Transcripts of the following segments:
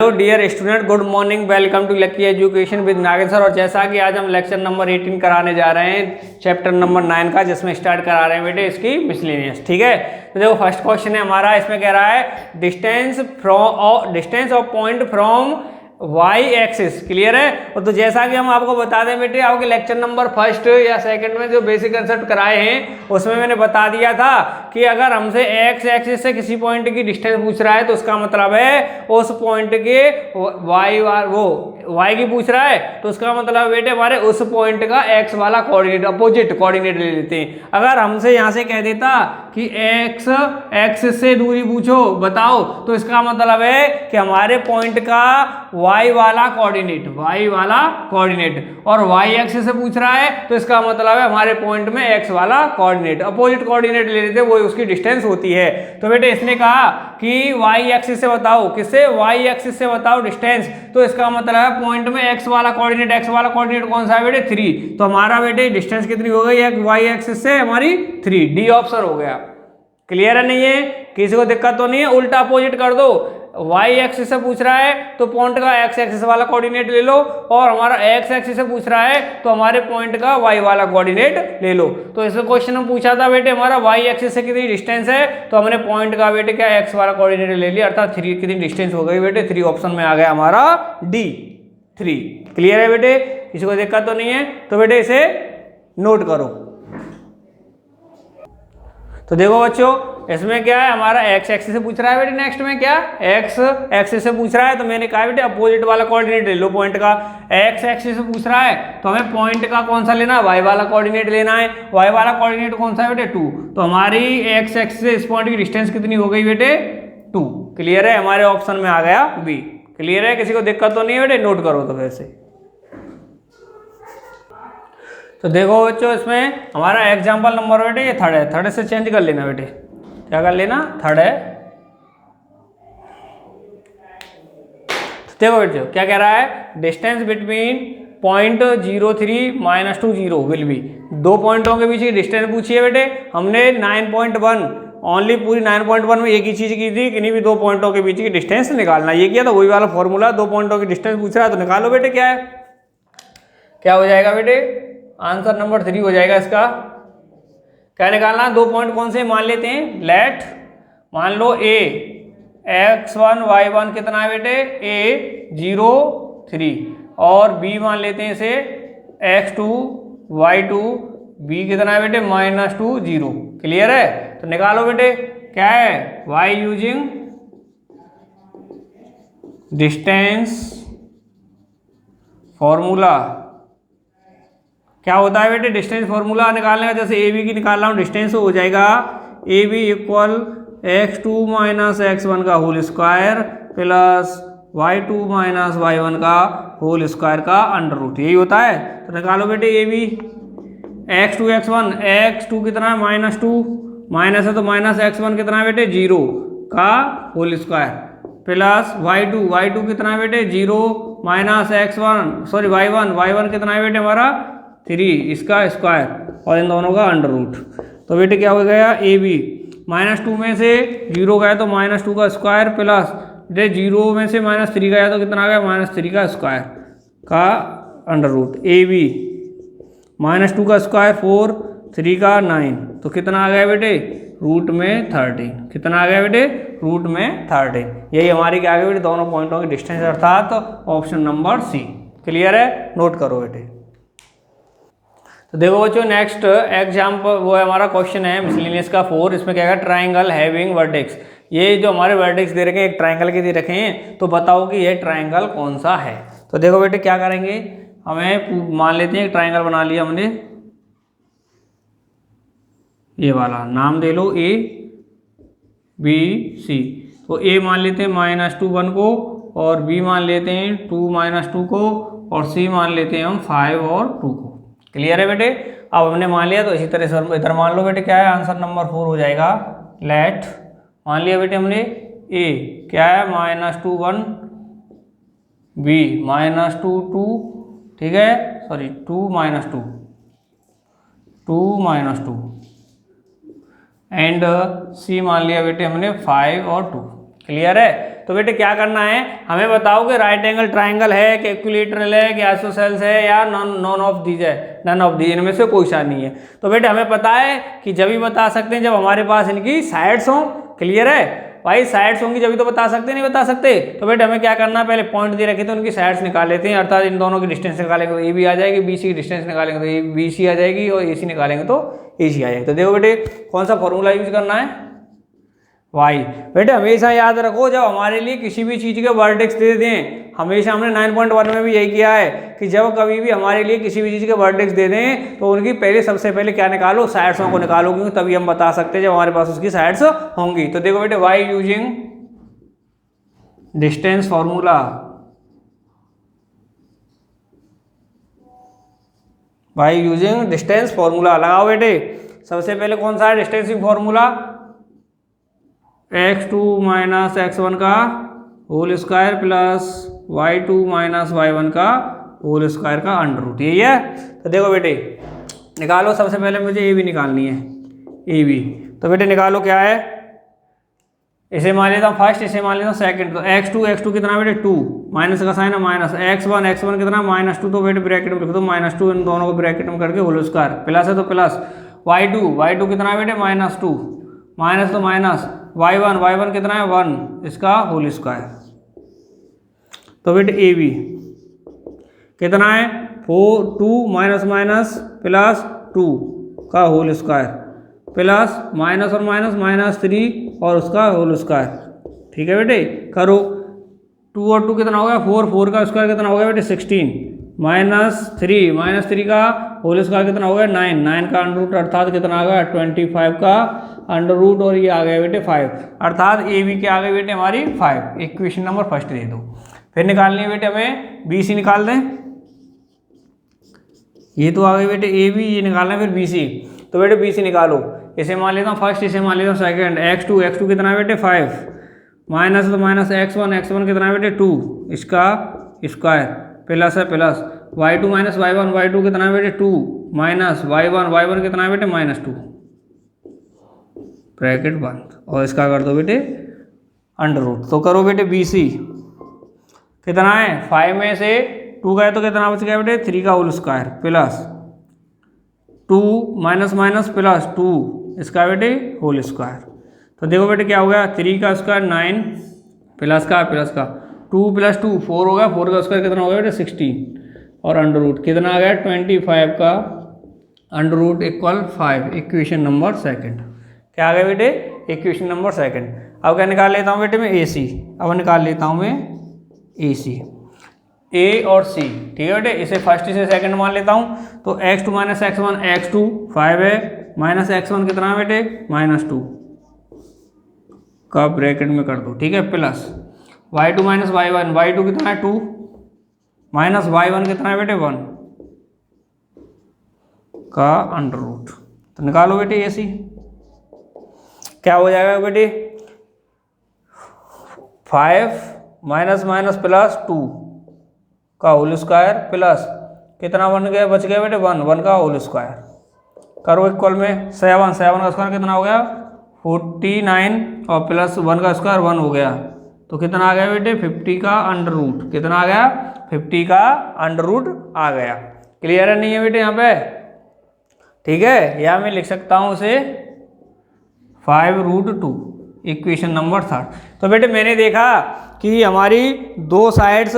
Hello dear student, good morning. Welcome to Lucky Education with Nagesh sir. और जैसा कि आज हम लेक्चर नंबर 18 कराने जा रहे हैं, चैप्टर नंबर 9 का, जिसमें स्टार्ट करा रहे हैं बेटे इसकी मिसलेनियस। ठीक है, तो देखो फर्स्ट क्वेश्चन है हमारा। इसमें कह रहा है distance of point from Y axis. Clear है। और तो जैसा कि हम आपको बता दें बेटे, आपके लेक्चर नंबर फर्स्ट या सेकंड में जो बेसिक कंसेप्ट कराए हैं उसमें मैंने बता दिया था कि अगर हमसे एक्स एक्सिस से किसी पॉइंट की डिस्टेंस पूछ रहा है तो उसका मतलब है उस पॉइंट के वाई की पूछ रहा है तो उसका मतलब बेटे हमारे उस पॉइंट का एक्स वाला कोऑर्डिनेट, अपोजिट कोऑर्डिनेट ले लेते हैं। अगर हमसे यहाँ से कह देता कि एक्स एक्सिस से दूरी पूछो बताओ, तो इसका मतलब है कि हमारे पॉइंट का वाई वाला कोऑर्डिनेट और वाई एक्सिस से पूछ रहा है तो इसका मतलब है हमारे पॉइंट में एक्स वाला कोऑर्डिनेट, अपोजिट कोऑर्डिनेट ले लेते, वो उसकी डिस्टेंस होती है। तो बेटे इसने कहा कि वाई एक्सिस से बताओ, किससे? वाई एक्सिस से बताओ डिस्टेंस, तो इसका मतलब है पॉइंट में एक्स वाला कोऑर्डिनेट कौन सा है बेटे? 3। तो हमारा बेटे डिस्टेंस कितनी हो गई वाई एक्सिस से? हमारी 3। डी ऑप्शन हो गया। क्लियर है? नहीं है किसी को दिक्कत तो नहीं है? उल्टा अपोजिट कर दो, वाई एक्सिस से पूछ रहा है तो पॉइंट का एक्स एक्सिस वाला कोऑर्डिनेट ले लो, और हमारा एक्स एक्सिस से पूछ रहा है तो हमारे पॉइंट का वाई वाला कोऑर्डिनेट ले लो। तो इस क्वेश्चन में पूछा था बेटे हमारा वाई एक्सिस से कितनी डिस्टेंस है, तो हमने पॉइंट का बेटे क्या एक्स वाला कोऑर्डिनेट ले लिया, अर्थात 3 कितनी डिस्टेंस हो गई बेटे? 3 ऑप्शन में आ गया हमारा डी 3। क्लियर है बेटे? किसी को दिक्कत तो नहीं है? तो बेटे इसे नोट करो। तो देखो बच्चों, इसमें क्या है हमारा एक्स एक्सिस से पूछ रहा है बेटे, नेक्स्ट में क्या एक्स एक्सिस से पूछ रहा है, तो मैंने कहा बेटे अपोजिट वाला कोऑर्डिनेट ले लो पॉइंट का। एक्स एक्सिस से पूछ रहा है तो हमें पॉइंट का कौन सा लेना है? वाई वाला कोऑर्डिनेट लेना है। वाई वाला कोऑर्डिनेट कौन सा है बेटे? 2। तो हमारी एक्स एक्सिस से इस पॉइंट की डिस्टेंस कितनी हो गई बेटे? 2। क्लियर है? हमारे ऑप्शन में आ गया बी। क्लियर है? किसी को दिक्कत तो नहीं है बेटे? नोट करो तो वैसे। तो देखो बच्चों, इसमें हमारा एग्जाम्पल नंबर बेटे ये थर्ड है। थर्ड से चेंज कर लेना बेटे, क्या कर लेना? थर्ड है। तो देखो बेटे क्या कह रहा है, distance between point 03 -2 0 will be. दो पॉइंटों के बीच की डिस्टेंस पूछी है बेटे। हमने 9.1 ओनली पूरी 9.1 में एक ही चीज की थी, किन्हीं भी दो पॉइंटों के बीच की डिस्टेंस निकालना। ये किया तो वही वाला फॉर्मूला, दो पॉइंटों की डिस्टेंस पूछ रहा है तो निकालो बेटे। क्या है, क्या हो जाएगा बेटे? आंसर नंबर 3 हो जाएगा इसका। क्या निकालना? दो पॉइंट कौन से मान लेते हैं? लेट मान लो ए x1 y1 कितना है बेटे? a 0 3, और b मान लेते हैं इसे x2 y2 b कितना है बेटे? -2 0। क्लियर है? तो निकालो बेटे क्या है, y यूजिंग डिस्टेंस फॉर्मूला। क्या होता है बेटे डिस्टेंस फॉर्मूला निकालने का? जैसे ए बी की निकाल रहा हूँ डिस्टेंस, हो जाएगा ए बी इक्वल x2 - x1 का whole square plus y2 - y1 का होल स्क्वायर का अंडर रूट। यही होता है। तो निकालो बेटे A B x2 x1, x2 कितना है? -2, माइनस है तो -x1 कितना है बेटे? 0 का होल स्क्वायर प्लस y2 कितना है बेटे? 0 -x1 सॉरी y1 कितना है बेटे हमारा? 3, इसका स्क्वायर और इन दोनों का अंडर रूट। तो बेटे क्या हो गया? ए बी -2 में से 0 गया तो -2 का स्क्वायर प्लस 0 में से -3 गया तो कितना आ गया? -3 का स्क्वायर का अंडर रूट। ए बी -2 का स्क्वायर 4, 3 का 9, तो कितना आ गया बेटे? रूट में 13। कितना आ गया बेटे? रूट में 13। यही हमारी क्या आ गई बेटे? दोनों पॉइंटों की डिस्टेंस, अर्थात ऑप्शन नंबर सी। क्लियर है? नोट करो बेटे। तो देखो बच्चों, नेक्स्ट एग्जाम्पल वो है हमारा क्वेश्चन है मिसलेनियस का 4। इसमें क्या है, ट्राइंगल हैविंग वर्टेक्स। ये जो हमारे वर्टेक्स दे रखे हैं, एक ट्राइंगल के दे रखे हैं, तो बताओ कि ये ट्राइंगल कौन सा है। तो देखो बेटे क्या करेंगे, हमें मान लेते हैं एक ट्राइंगल बना लिया हमने, ये वाला नाम दे लो ए बी सी। तो ए मान लेते हैं -2 1 को, और बी मान लेते हैं 2 -2 को, और सी मान लेते हैं हम 5 और 2 को। क्लियर है बेटे? अब हमने मान लिया तो इसी तरह से इधर मान लो बेटे क्या है, आंसर नंबर 4 हो जाएगा। लेट मान लिया बेटे हमने ए क्या है -2 1, बी -2 2, ठीक है, सॉरी 2 -2 एंड सी मान लिया बेटे हमने 5 और 2। क्लियर है? तो बेटे क्या करना है, हमें बताओ कि राइट एंगल ट्राइंगल है कि इक्विलैटरल है कि आइसोसेल्स है या नॉन ऑफ दीज है, नन ऑफ दीज, इनमें से कोई सा नहीं है। तो बेटे हमें पता है कि जब ही बता सकते हैं जब हमारे पास इनकी साइड्स हों। क्लियर है भाई? साइड्स होंगी जब तो बता सकते, नहीं बता सकते। तो बेटे हमें क्या करना है, पहले पॉइंट दे रखे तो उनकी साइड्स निकाल लेते हैं, अर्थात इन दोनों की डिस्टेंस निकालेंगे तो ए बी आ जाएगी, बी सी की डिस्टेंस निकालेंगे तो ए बी सी आ जाएगी, और ए सी निकालेंगे तो ए सी आ जाएगी। तो देखो बेटे कौन सा फॉर्मूला यूज करना है, वाई। बेटे हमेशा याद रखो जब हमारे लिए किसी भी चीज़ के वर्टेक्स दे दें, हमेशा हमने 9.1 में भी यही किया है कि जब कभी भी हमारे लिए किसी भी चीज़ के वर्टेक्स दे दें तो उनकी पहले सबसे पहले क्या निकालो, साइड्स को निकालो, क्योंकि तभी हम बता सकते हैं जब हमारे पास उसकी साइड्स होंगी। तो देखो बेटे by using distance formula, by using distance formula लगाओ बेटे। सबसे पहले कौन सा है distancing formula, x2 minus x1 का whole square plus y2 minus y1 का होल स्क्वायर का अंडर रूट, यही है। तो देखो बेटे निकालो, सबसे पहले मुझे ए बी निकालनी है, ए बी। तो बेटे निकालो क्या है, इसे मान लेता हूँ फर्स्ट, इसे मान लेता हूँ सेकंड। तो x2 कितना बेटे 2, माइनस का साइन है माइनस, x1 कितना -2, तो बेटे ब्रैकेट में लिख दो -2, इन दोनों को ब्रैकेट में करके होल स्क्वायर, प्लस है तो प्लस, y2 कितना बेटे -2, माइनस तो माइनस, y1 कितना है 1, इसका होल स्क्वायर। तो बेटे ए बी कितना है 2 माइनस माइनस प्लस 2 का होल स्क्वायर, प्लस माइनस और माइनस -3 और उसका होल स्क्वायर। ठीक है बेटे, करो 2 और 2 कितना हो गया 4 का स्क्वायर कितना हो गया बेटे 16, -3 का होल स्क्वायर कितना हो गया 9 का अंडर रूट, अर्थात कितना आ गया 25 का अंडर रूट, और ये आ गया बेटे 5, अर्थात ए बी के आ गए बेटे हमारी 5। इक्वेशन नंबर फर्स्ट दे दो। फिर निकालनी है बेटे हमें बी सी, निकाल दें। ये तो आ गई बेटे ए बी, ये निकालना है फिर बी सी। तो बेटे बी सी निकालो, इसे मान लेता हूँ फर्स्ट, इसे मान लेता हूँ सेकंड। x2 कितना है बेटे 5, माइनस तो माइनस x1 कितना है बेटे 2, इसका स्क्वायर, प्लस है प्लस, y2 माइनस y1 कितना है बेटे 2, माइनस y1 कितना है बेटे -2, ब्रैकेट बंद, और इसका कर दो बेटे अंडर रूट। तो करो बेटे बी सी कितना है, 5 में से 2 गए तो कितना बच गया बेटे 3 का whole square, plus 2 minus minus plus 2, इसका बेटे होल स्क्वायर। तो देखो बेटे क्या हो गया, 3 का स्क्वायर 9, प्लस का 2 + 2 4 हो गया, 4 का स्क्वायर कितना हो गया बेटे 16, और अंडर रूट कितना आ गया 25 का under root equal 5। Equation number second क्या आ गया बेटे, इक्वेशन नंबर सेकंड। अब क्या निकाल लेता हूँ बेटे मैं ए सी, अब निकाल लेता हूँ मैं ए सी, ए और सी। ठीक है बेटे, इसे फर्स्ट से सेकंड मान लेता हूँ। तो x2 माइनस x1, x2 5 है, माइनस x1 कितना है बेटे -2 का ब्रैकेट में कर दो। ठीक है, प्लस y2 माइनस y1 कितना है 2, माइनस y1 कितना है बेटे 1 का अंडर रूट। तो निकालो बेटे ए सी, क्या हो जाएगा बेटे 5 माइनस माइनस प्लस 2 का होल स्क्वायर, प्लस कितना बन गया बच गया बेटे 1 का होल स्क्वायर, करो इक्वल में 7 का स्क्वायर कितना हो गया 49, और प्लस 1 का स्क्वायर 1 हो गया, तो कितना आ गया बेटे 50 का अंडर रूट, कितना आ गया 50 का अंडर रूट आ गया। क्लियर है नहीं है बेटे यहाँ पे? ठीक है, या मैं लिख सकता हूँ उसे 5√2, इक्वेशन नंबर 3। तो बेटे मैंने देखा कि हमारी 2 साइड्स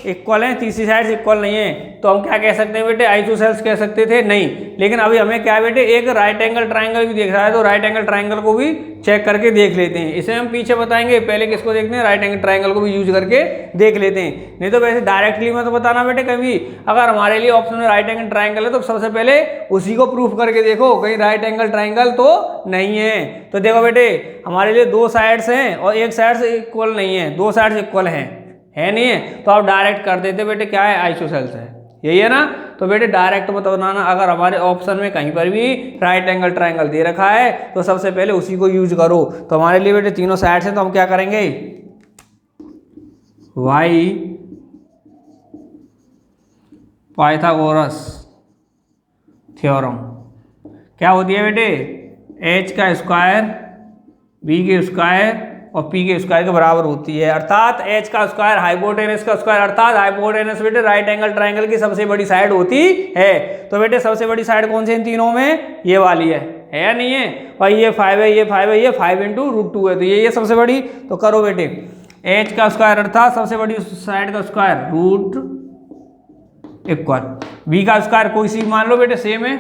इक्वल हैं, तीसरी साइड्स इक्वल नहीं है, तो हम क्या कह सकते हैं बेटे आइसोसेल्स कह सकते थे नहीं। लेकिन अभी हमें क्या बेटे एक राइट एंगल ट्राइंगल भी देख रहा है, तो राइट एंगल ट्राइंगल को भी चेक करके देख लेते हैं। इसे हम पीछे बताएंगे, पहले किसको देखते हैं, राइट एंगल ट्राइंगल को भी यूज करके देख लेते हैं। नहीं तो वैसे डायरेक्टली में तो बताना बेटे, कभी अगर हमारे लिए ऑप्शन में राइट एंगल ट्राइंगल है तो सबसे पहले उसी को प्रूफ करके देखो कहीं राइट एंगल ट्राइंगल तो नहीं है। तो देखो बेटे हमारे लिए 2 साइड्स हैं और एक साइड से इक्वल नहीं है, 2 साइड्स इक्वल हैं, है नहीं है, तो आप डायरेक्ट कर देते बेटे क्या है आइसोसेल्स है, यही है ना। तो बेटे डायरेक्ट मत बनाना, अगर हमारे ऑप्शन में कहीं पर भी राइट एंगल ट्राइंगल दे रखा है तो सबसे पहले उसी को यूज करो। तो हमारे लिए बेटे तीनों साइड्स हैं, तो हम क्या करेंगे वाई पाइथागोरस थ्योरम क्या होती है बेटे, h का स्क्वायर b के स्क्वायर और पी के स्क्वायर के बराबर होती है, अर्थात एच का स्क्वायर हाइपोटेनस का स्क्वायर, अर्थात हाइपोटेनस बेटे राइट एंगल ट्राइंगल की सबसे बड़ी साइड होती है। तो बेटे सबसे बड़ी साइड कौन सी इन तीनों में, ये वाली है या नहीं है भाई, ये 5 है, ये 5 है, ये 5 इंटू रूट 2 है, तो ये सबसे बड़ी। तो करो बेटे एच का स्क्वायर अर्थात सबसे बड़ी साइड का स्क्वायर रूट इक्वल बी का स्क्वायर कोई सी मान लो बेटे सेम है,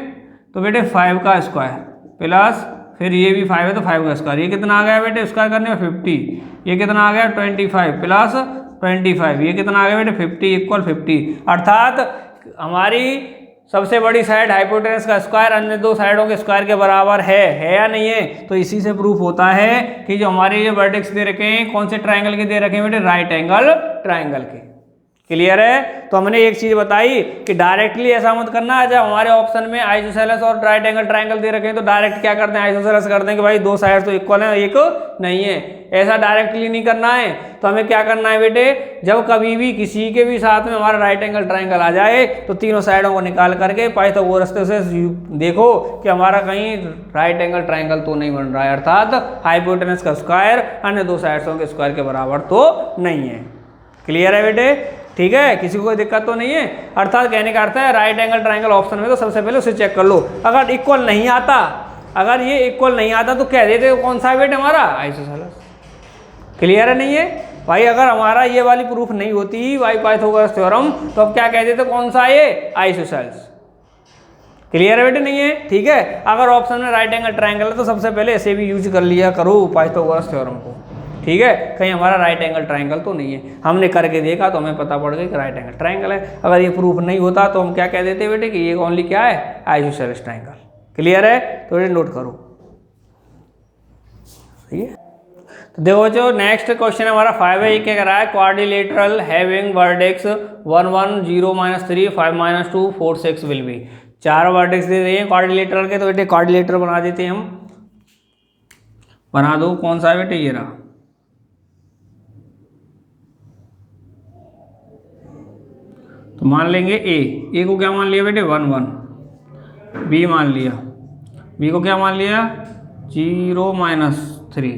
तो बेटे 5 का स्क्वायर प्लस फिर ये भी 5 है तो 5 का स्क्वायर, ये कितना आ गया बेटे स्क्वायर करने में 50, ये कितना आ गया 25 प्लस 25, ये कितना आ गया बेटे 50 इक्वल 50, अर्थात हमारी सबसे बड़ी साइड हाइपोटेनस का स्क्वायर अन्य दो साइडों के स्क्वायर के बराबर है या नहीं है। तो इसी से प्रूफ होता है कि जो हमारे ये वर्टेक्स दे रखे हैं कौन से ट्राइंगल के दे रखे हैं बेटे, राइट एंगल ट्राइंगल के। क्लियर है। तो हमने एक चीज बताई कि डायरेक्टली ऐसा मत करना है, जब हमारे ऑप्शन में आइसोसेलेस और राइट एंगल ट्राइंगल दे रखे हैं तो डायरेक्ट क्या करते हैं, आइसोसेलेस करते हैं कि भाई दो साइड तो इक्वल है एक नहीं है, ऐसा डायरेक्टली नहीं करना है। तो हमें क्या करना है बेटे, जब कभी भी किसी के भी साथ में हमारा राइट एंगल ट्राइंगल आ जाए तो तीनों साइडों को निकाल करके पाइथागोरस से देखो कि हमारा कहीं राइट एंगल ट्राइंगल तो नहीं बन रहा है, अर्थात हाइपोटेनस का स्क्वायर अन्य दो साइड्सों के स्क्वायर के बराबर तो नहीं है। क्लियर है बेटे, ठीक है, किसी को कोई दिक्कत तो नहीं है। अर्थात कहने का अर्थ है राइट एंगल ट्राइंगल ऑप्शन में तो सबसे पहले उसे चेक कर लो, अगर इक्वल नहीं आता, अगर ये इक्वल नहीं आता तो कह देते कौन सा है बेटे हमारा आइसोसेलेस। क्लियर है नहीं है भाई, अगर हमारा ये वाली प्रूफ नहीं होती भाई पाइथागोरस थ्योरम तो अब क्या कह देते कौन सा ये आइसोसेलेस। क्लियर है बेटे नहीं है, ठीक है। अगर ऑप्शन में राइट एंगल ट्राइंगल है तो सबसे पहले ऐसे भी यूज कर लिया करो पाइथागोरस थ्योरम को, ठीक है, कहीं हमारा राइट एंगल ट्राइंगल तो नहीं है। हमने करके देखा तो हमें पता पड़ गया कि राइट एंगल ट्राइंगल है। अगर ये प्रूफ नहीं होता तो हम क्या कह देते बेटे कि ये ओनली क्या है आइसोसेलेस ट्राइंगल। क्लियर है, तो ये नोट करो, ठीक है। तो देखो बच्चों नेक्स्ट क्वेश्चन हमारा 5 है, ये क्या कह रहा है, quadrilateral having vertex 1 1 0 -3 5 -2 4 6 will be. चार वर्टेक्स दे रहे हैं क्वाड्रिलेटरल के, तो बेटे क्वाड्रिलेटरल बना देते हैं हम, बना दो। कौन सा है बेटे, ये रहा। तो मान लेंगे ए को क्या मान लिया बेटे 1 1, बी मान लिया, बी को क्या मान लिया 0 -3,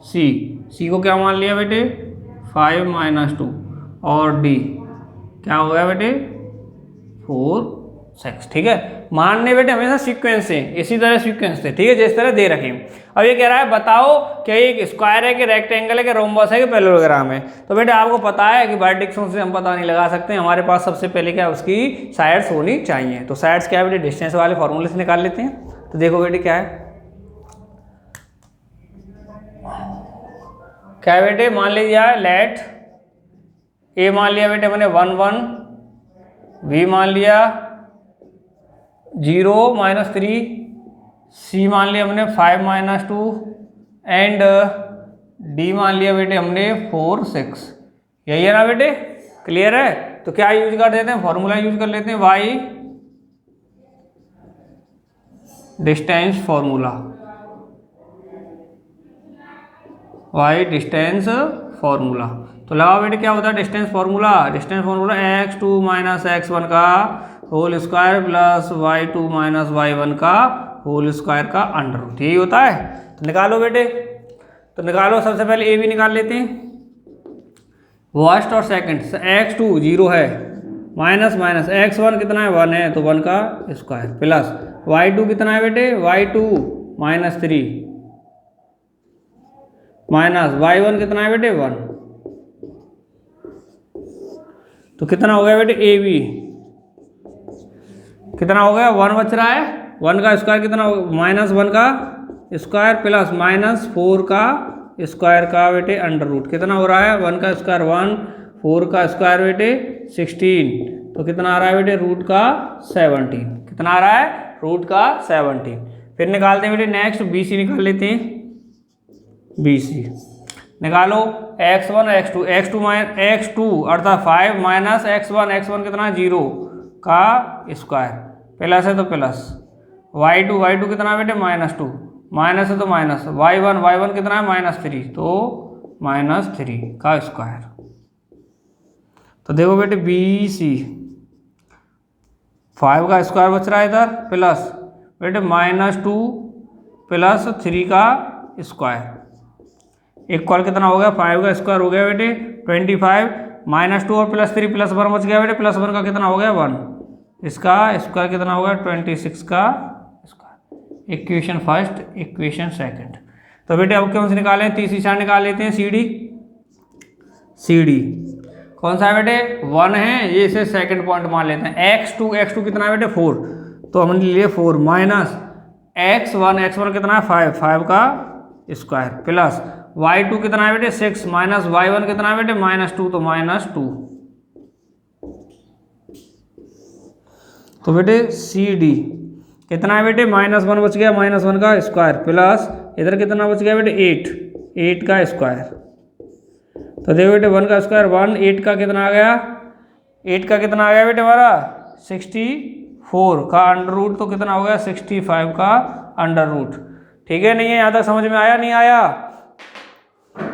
सी को क्या मान लिया बेटे 5 -2 और डी क्या हो गया बेटे 4 6। ठीक है, मानने बेटे हमेशा सीक्वेंस से, इसी तरह सीक्वेंस थे, ठीक है, जिस तरह दे रखे। अब ये कह रहा है बताओ कि एक स्क्वायर है कि रेक्टेंगल है कि रोम्बस है कि पैरेललोग्राम है। तो बेटे आपको पता है कि वर्टेक्सों से हम पता नहीं लगा सकते, हमारे पास सबसे पहले क्या उसकी साइड्स होनी चाहिए। तो साइड्स क्या है बेटे, डिस्टेंस वाले फॉर्मूले से निकाल लेते हैं। तो देखो बेटे क्या है, क्या है बेटे, मान लीजिए लेट ए मान लिया बेटे मैंने 1 1, बी मान लिया 0 -3, सी मान लिया हमने 5 -2 एंड डी मान लिया बेटे हमने 4 6। यही है ना बेटे, क्लियर है। तो क्या यूज कर देते हैं, फॉर्मूला यूज कर लेते हैं, by distance formula, by distance formula. तो लगाओ बेटे क्या होता है distance formula, distance formula x2 - x1 का whole square plus y2 - y1 का होल स्क्वायर का अंडर रूट, यही होता है। तो निकालो बेटे, तो निकालो, सबसे पहले ए भी निकाल लेते हैं, फर्स्ट और सेकंड। x2 0 है, माइनस माइनस x1 कितना है 1 है, तो 1 का स्क्वायर प्लस y2 कितना है बेटे y2 -3 माइनस y1 कितना है बेटे 1। तो कितना हो गया बेटे ए बी, कितना हो गया 1 बच रहा है, 1 का स्क्वायर कितना हो, -1 का स्क्वायर प्लस -4 का स्क्वायर का बेटे अंडर रूट, कितना हो रहा है 1 का स्क्वायर 1, 4 का स्क्वायर बेटे 16, तो कितना आ रहा है बेटे रूट का 17, कितना आ रहा है रूट का 17। फिर निकालते हैं बेटे नेक्स्ट बी सी निकाल लेते हैं, बी सी निकालो x1 x2 अर्थात 5 माइनस x1 कितना 0 का स्क्वायर प्लस है तो प्लस y2 कितना बेटे -2 माइनस है तो माइनस y1 कितना है -3 तो -3 का स्क्वायर। तो देखो बेटे बी सी 5 का स्क्वायर बच रहा है इधर प्लस बेटे -2 प्लस 3 का स्क्वायर इक्वल कितना हो गया 5 का स्क्वायर हो गया बेटे 25 -2 और +3 +1 बच गया बेटे, +1 का कितना हो गया 1, इसका स्क्वायर कितना होगा 26 का square. Equation first, equation second. तो बेटे अब कौन से निकालें, तीसरी साइड निकाल लेते हैं सी डी कौन सा है बेटे 1 है, ये इसे सेकंड पॉइंट मान लेते हैं। x2 कितना है बेटे 4, तो हमने लिए 4 माइनस x1 कितना है 5 का स्क्वायर प्लस y2 कितना है बेटे 6 माइनस y1 कितना है बेटे -2, तो -2। तो बेटे सी डी कितना है बेटे -1 बच गया, -1 का स्क्वायर प्लस इधर कितना बच गया बेटे 8 का स्क्वायर। तो देखो बेटे 1 का स्क्वायर 1, 8 का कितना आ गया, 8 का कितना आ गया बेटे हमारा 64 का अंडर रूट, तो कितना हो गया 65 का अंडर रूट। ठीक है, नहीं है यहाँ तक समझ में आया, नहीं आया?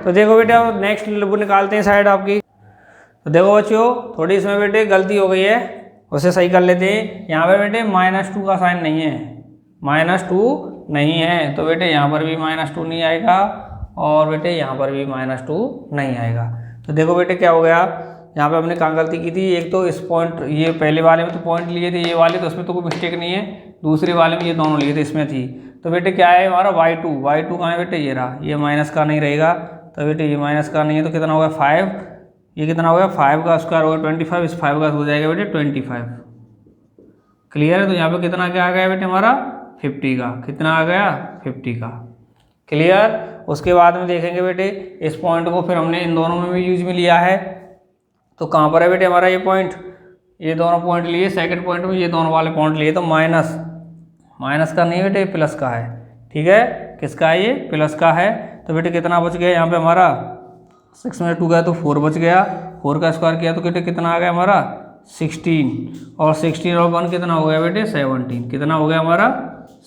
तो देखो बेटे अब नेक्स्ट निकालते हैं साइड आपकी। तो देखो बच्चों थोड़ी इसमें बेटे गलती हो गई है, उसे सही कर लेते हैं। यहाँ पे बेटे -2 का साइन नहीं है, -2 नहीं है, तो बेटे यहाँ पर भी -2 नहीं आएगा और बेटे यहाँ पर भी -2 नहीं आएगा। तो देखो बेटे क्या हो गया, यहाँ पे हमने कहाँ गलती की थी, एक तो इस पॉइंट ये पहले वाले में तो पॉइंट लिए थे ये वाले, तो उसमें तो कोई मिस्टेक नहीं है, दूसरे वाले में ये दोनों लिए थे इसमें थी। तो बेटे क्या है हमारा y2 कहाँ है बेटे, ये रहा, ये माइनस का नहीं रहेगा, तो बेटे ये माइनस का नहीं है, तो कितना होगा 5, ये कितना हो गया 5 का स्क्वायर होगा 25, इस 5 का हो जाएगा बेटे 25। क्लियर है? तो यहाँ पे कितना क्या आ गया बेटे हमारा 50 का, कितना आ गया 50 का। क्लियर? उसके बाद में देखेंगे बेटे इस पॉइंट को फिर हमने इन दोनों में भी यूज में लिया है, तो कहाँ पर है बेटे हमारा ये पॉइंट, ये दोनों पॉइंट लिए सेकंड पॉइंट में, ये दोनों वाले पॉइंट लिए, तो माइनस का नहीं बेटे प्लस का है। ठीक है, किसका है ये प्लस का है। तो बेटे कितना बच गया यहाँ पे हमारा 6 में 2 गया तो 4 बच गया, 4 का स्क्वायर किया तो बेटे कितना आ गया हमारा 16, और 16 और 1 कितना हो गया बेटे 17, कितना हो गया हमारा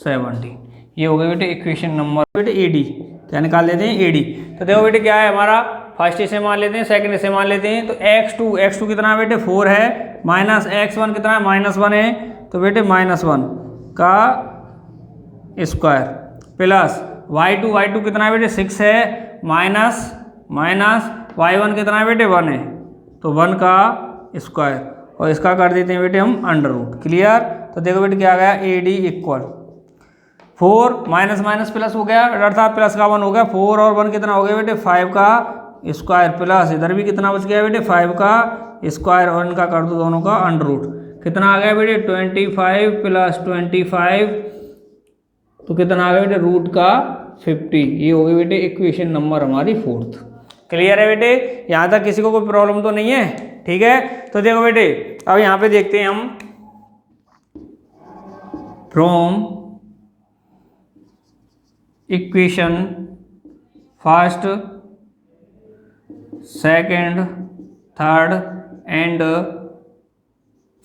17। ये हो गया बेटे इक्वेशन नंबर बेटे एडी। क्या निकाल लेते हैं एडी। तो देखो बेटे क्या है हमारा, फर्स्ट इसे मान लेते हैं, सेकंड इसे मान लेते हैं। तो x2 कितना है बेटे 4 है, माइनस x1 कितना है -1 है, तो बेटे -1 का स्क्वायर प्लस y2 कितना है बेटे 6 है, माइनस y1 कितना है बेटे 1 है, तो 1 का स्क्वायर, और इसका कर देते हैं बेटे हम अंडर रूट। क्लियर? तो देखो बेटे क्या आ गया AD इक्वल 4 माइनस प्लस हो गया, अर्थात प्लस का 1 हो गया, 4 और 1 कितना हो गया बेटे 5 का स्क्वायर प्लस इधर भी कितना बच गया बेटे 5 का स्क्वायर, और इनका कर दो दोनों का अंडर रूट, कितना आ गया बेटे 25 प्लस 25, तो कितना आ गया बेटे रूट का 50। ये हो गई बेटे इक्वेशन नंबर हमारी 4th। क्लियर है बेटे? यहाँ तक किसी को कोई प्रॉब्लम तो नहीं है? ठीक है, तो देखो बेटे अब यहाँ पे देखते हैं हम from equation first, second, third and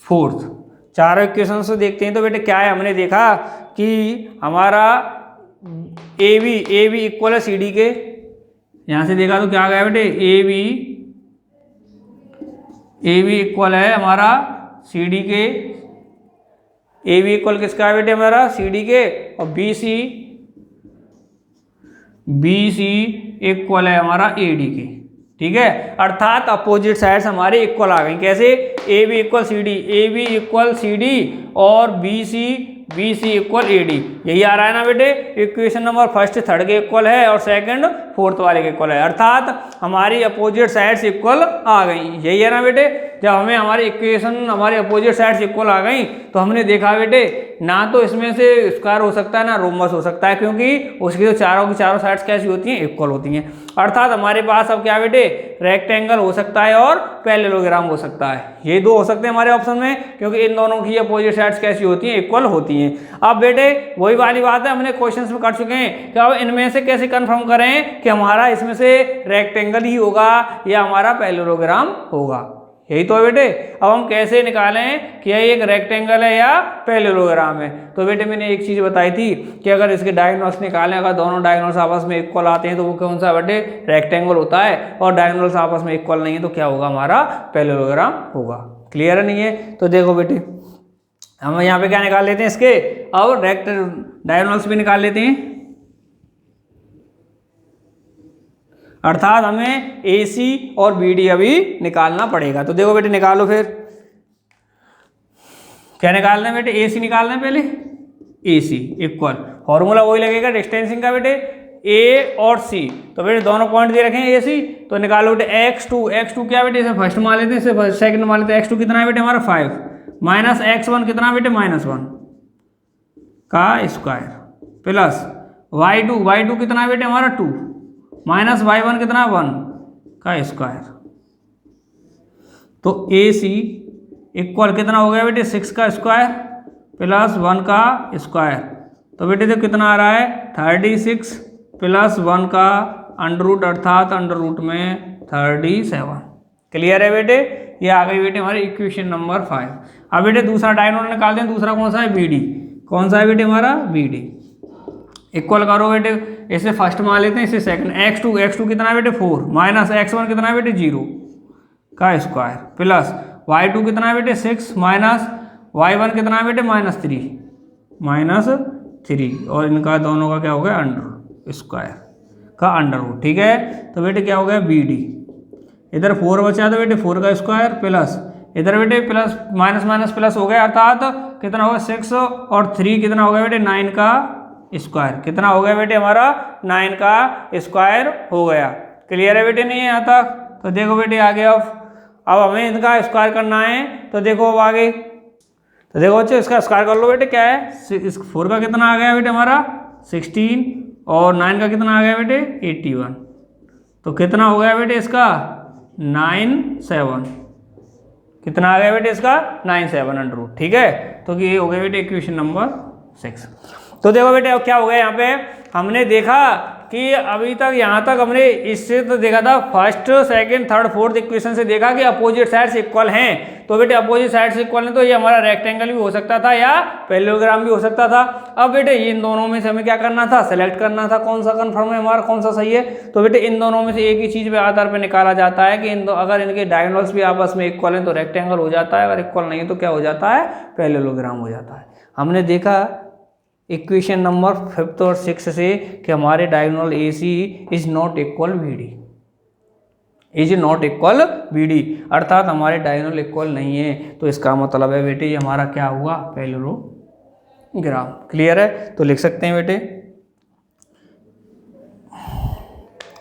fourth, चारों इक्वेशन से देखते हैं। तो बेटे क्या है, हमने देखा कि हमारा ए बी इक्वल है सी डी के, यहाँ से देखा तो क्या आ गया बेटे ए बी इक्वल है हमारा सी डी के, ए बी इक्वल किसका है बेटे हमारा सी डी के, और बी सी इक्वल है हमारा ए डी के। ठीक है, अर्थात अपोजिट साइड्स हमारे इक्वल आ गई। कैसे? A B equal C D, A B equal C D, और B C equal A D. यही आ रहा है ना बेटे, इक्वेशन नंबर फर्स्ट थर्ड के इक्वल है और सेकंड फोर्थ वाले के इक्वल है, अर्थात हमारी अपोजिट साइड्स इक्वल आ गई। यही है ना बेटे, जब हमें हमारी इक्वेशन हमारे अपोजिट साइड्स इक्वल आ गई तो हमने देखा बेटे ना तो इसमें से स्क्वायर हो सकता है ना रोमस हो सकता है, क्योंकि उसकी तो चारों की चारों साइड्स कैसी होती हैं इक्वल होती हैं। अर्थात हमारे पास अब क्या बेटे रेक्टेंगल हो सकता है और पैरेललोग्राम हो सकता है, ये दो हो सकते हैं हमारे ऑप्शन में, क्योंकि इन दोनों की अपोजिट साइड्स कैसी होती हैं इक्वल होती हैं। अब बेटे वही वाली बात है, हमने क्वेश्चंस में कर चुके हैं कि अब इनमें से कैसे कंफर्म करें कि हमारा इसमें से रेक्टेंगल ही होगा या हमारा पैरेललोग्राम होगा। यही तो है बेटे। अब हम कैसे निकालें कि ये एक रेक्टेंगल है या पैरेललोग्राम है। तो बेटे मैंने एक चीज़ बताई थी कि अगर इसके डायगोनल्स निकालें, अगर दोनों डायगोनल्स आपस में इक्वल आते हैं तो वो कौन सा बेटे रेक्टेंगल होता है, और डायगोनल्स आपस में इक्वल नहीं है तो क्या होगा हमारा पैरेललोग्राम होगा। क्लियर है नहीं है? तो देखो बेटे हम यहाँ पे क्या निकाल लेते हैं इसके, अब डायगोनल्स भी निकाल लेते हैं। अर्थात हमें AC और BD अभी निकालना पड़ेगा। तो देखो बेटे निकालो फिर, क्या निकालना है बेटे, AC निकालना है पहले, AC इक्वल फॉर्मूला वही लगेगा डिस्टेंसिंग का बेटे, A और C। तो बेटे दोनों पॉइंट दे रखे हैं AC, तो निकालो बेटे x2 क्या बेटे, इसे फर्स्ट मान लेते हैं, इसे सेकंड मान लेते हैं। x2 कितना है बेटे हमारा 5 माइनस x1 कितना बेटे -1 का स्क्वायर प्लस y2 कितना है बेटे हमारा 2 माइनस y1 कितना 1 का स्क्वायर। तो AC इक्वल कितना हो गया बेटे 6 का स्क्वायर प्लस 1 का स्क्वायर। तो बेटे तो कितना आ रहा है 36 प्लस 1 का अंडर रूट अर्थात अंडर रूट में 37। क्लियर है बेटे, ये आ गई बेटे हमारी इक्वेशन नंबर 5। अब बेटे दूसरा डायगोनल निकालते हैं, दूसरा कौन सा है BD। कौन सा है बेटे हमारा BD। इक्वल करो बेटे, इसे फर्स्ट मान लेते हैं, इसे सेकंड। x2 कितना है बेटे 4 माइनस x1 कितना है बेटे 0 का स्क्वायर प्लस y2 कितना है बेटे 6 माइनस y1 कितना है बेटे -3 और इनका दोनों का क्या हो गया अंडर स्क्वायर का अंडर रूट। ठीक है, तो बेटे क्या हो गया BD, इधर 4 बचा तो बेटे 4 का स्क्वायर प्लस इधर बेटे प्लस माइनस प्लस हो गया, अर्थात कितना होगा 6 और 3 कितना हो गया बेटे 9 का स्क्वायर। कितना हो गया बेटे हमारा 9 का स्क्वायर हो गया। क्लियर है बेटे नहीं है यहाँ तक। तो देखो बेटे आगे अब हमें इनका स्क्वायर करना है, तो देखो अब आगे, तो देखो बच्चे इसका स्क्वायर कर लो बेटे, क्या है 4 का कितना आ गया बेटे हमारा 16 और 9 का कितना आ गया बेटे 81। तो कितना हो गया बेटे इसका 97, कितना आ गया बेटे इसका 97 अंडर रूट। ठीक है, तो ये हो गया बेटे इक्वेशन नंबर 6। तो देखो बेटे अब क्या हो गया, यहाँ पे हमने देखा कि अभी तक यहाँ तक हमने इससे तो देखा था first second third fourth equation से देखा कि अपोजिट साइड्स इक्वल हैं। तो बेटे अपोजिट साइड्स इक्वल हैं तो ये हमारा रेक्टेंगल भी हो सकता था या पैरेललोग्राम भी हो सकता था। अब बेटे इन दोनों में से हमें क्या करना था, सेलेक्ट करना था कौन सा कन्फर्म है हमारा, कौन सा सही है। तो बेटे इन दोनों में से एक ही चीज़ पे आधार पर निकाला जाता है कि अगर इनके डायगोनल्स भी आपस में इक्वल हैं तो रेक्टेंगल हो जाता है, अगर इक्वल नहीं है तो क्या हो जाता है, पैरेललोग्राम हो जाता है। हमने देखा इक्वेशन नंबर 5 और 6 से कि हमारे diagonal AC is not equal BD, अर्थात हमारे डायगोनल इक्वल नहीं है। तो इसका मतलब है बेटे ये हमारा क्या हुआ, पैरेललोग्राम। क्लियर है, तो लिख सकते हैं बेटे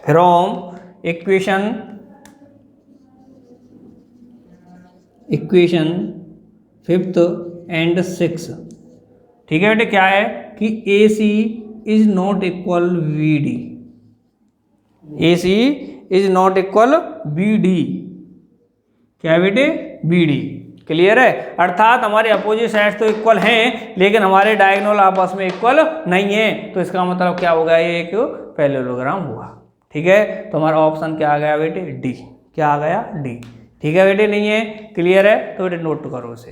फ्रॉम इक्वेशन 5th and 6। ठीक है बेटे, क्या है कि AC is not equal BD, AC is not equal BD, क्या है बेटे BD। क्लियर है, अर्थात हमारे अपोजिट साइड्स तो इक्वल हैं लेकिन हमारे डायगोनल आपस में इक्वल नहीं है। तो इसका मतलब क्या होगा, ये एक पैरेललोग्राम हुआ। ठीक है, तो हमारा ऑप्शन क्या आ गया बेटे D, क्या आ गया D। ठीक है बेटे नहीं है, क्लियर है, तो बेटे नोट करो उसे।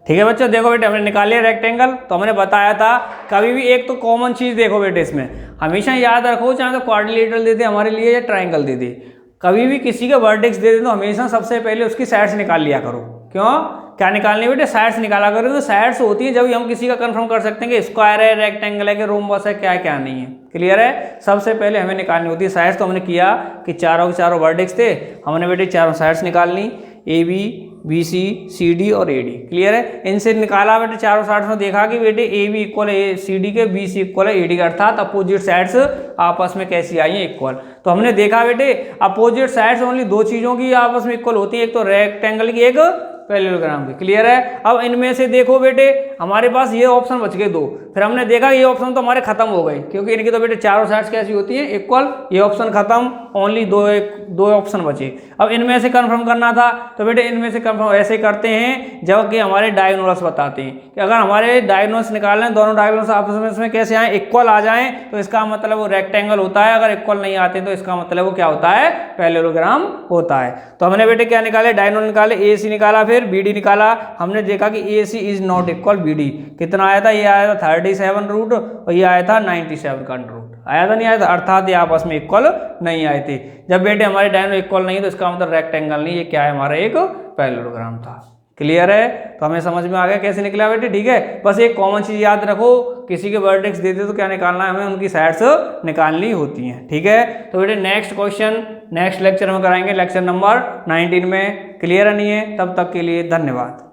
ठीक है बच्चों, देखो बेटे हमने निकाल लिया रेक्टेंगल। तो हमने बताया था कभी भी एक तो कॉमन चीज़ देखो बेटे, इसमें हमेशा याद रखो चाहे तो क्वाड्रिलेटरल दे दे हमारे लिए या ट्राइंगल दे दे, कभी भी किसी का वर्टेक्स दे दे तो हमेशा सबसे पहले उसकी साइड्स निकाल लिया करो। क्यों, क्या निकालनी बेटे, साइड्स निकाला करो। तो साइड्स होती है जब हम किसी का कंफर्म कर सकते हैं कि स्क्वायर है, रेक्टेंगल है, कि रोम्बस है, क्या क्या नहीं है। क्लियर है, सबसे पहले हमें निकालनी होती है साइड्स। तो हमने किया कि चारों के चारों वर्टेक्स थे, हमने बेटे चारों साइड्स निकाल ली, AB BC CD और AD। क्लियर है, इनसे निकाला बेटे चारों साइड्स में, देखा कि बेटे AB इक्वल है CD के, BC इक्वल है AD के, अर्थात अपोजिट साइड्स आपस में कैसी आई हैं, इक्वल। तो हमने देखा बेटे अपोजिट साइड्स ओनली दो चीज़ों की आपस में इक्वल होती है, एक तो रेक्टेंगल की, एक पैरेललोग्राम की। क्लियर है, अब इनमें से देखो बेटे हमारे पास ये ऑप्शन बच गए दो, फिर हमने देखा ये ऑप्शन तो हमारे खत्म हो गए क्योंकि इनकी तो बेटे चारों साइड्स कैसी होती है, इक्वल। ये ऑप्शन खत्म, ओनली दो ऑप्शन बचे। अब इनमें से कंफर्म करना था, तो बेटे इनमें से कंफर्म ऐसे करते हैं जब कि हमारे डायगोनल्स बताते हैं कि अगर हमारे डायगोनल्स निकालना है, दोनों डायगोनल्स आपस में इसमें कैसे आए, इक्वल आ जाएं, तो इसका मतलब वो रेक्टेंगल होता है। अगर इक्वल नहीं आते तो इसका मतलब वो क्या होता है, पैरेललोग्राम होता है। तो हमने बेटे क्या निकाले, डायगोनल निकाले, AC निकाला, फिर BD निकाला। हमने देखा कि AC is not equal BD। कितना आया था, ये आया था 37 रूट और ये आया था 97 का अंडर रूट, आया था नहीं आया था, अर्थात ये आपस में इक्वल नहीं आए थे। जब बेटे हमारे डायगोनल इक्वल नहीं तो इसका मतलब रेक्टेंगल नहीं, ये क्या है हमारा एक पैरेललोग्राम था। क्लियर है? तो हमें समझ में आ गया कैसे निकला बेटे, ठीक है। बस एक कॉमन चीज याद रखो, किसी के वर्टेक्स दे दे तो क्या निकालना है, हमें उनकी साइड्स निकालनी होती हैं, ठीक है। तो बेटे नेक्स्ट क्वेश्चन नेक्स्ट लेक्चर में कराएंगे, लेक्चर नंबर 19 में। क्लियर है नहीं है? तब तक के लिए धन्यवाद।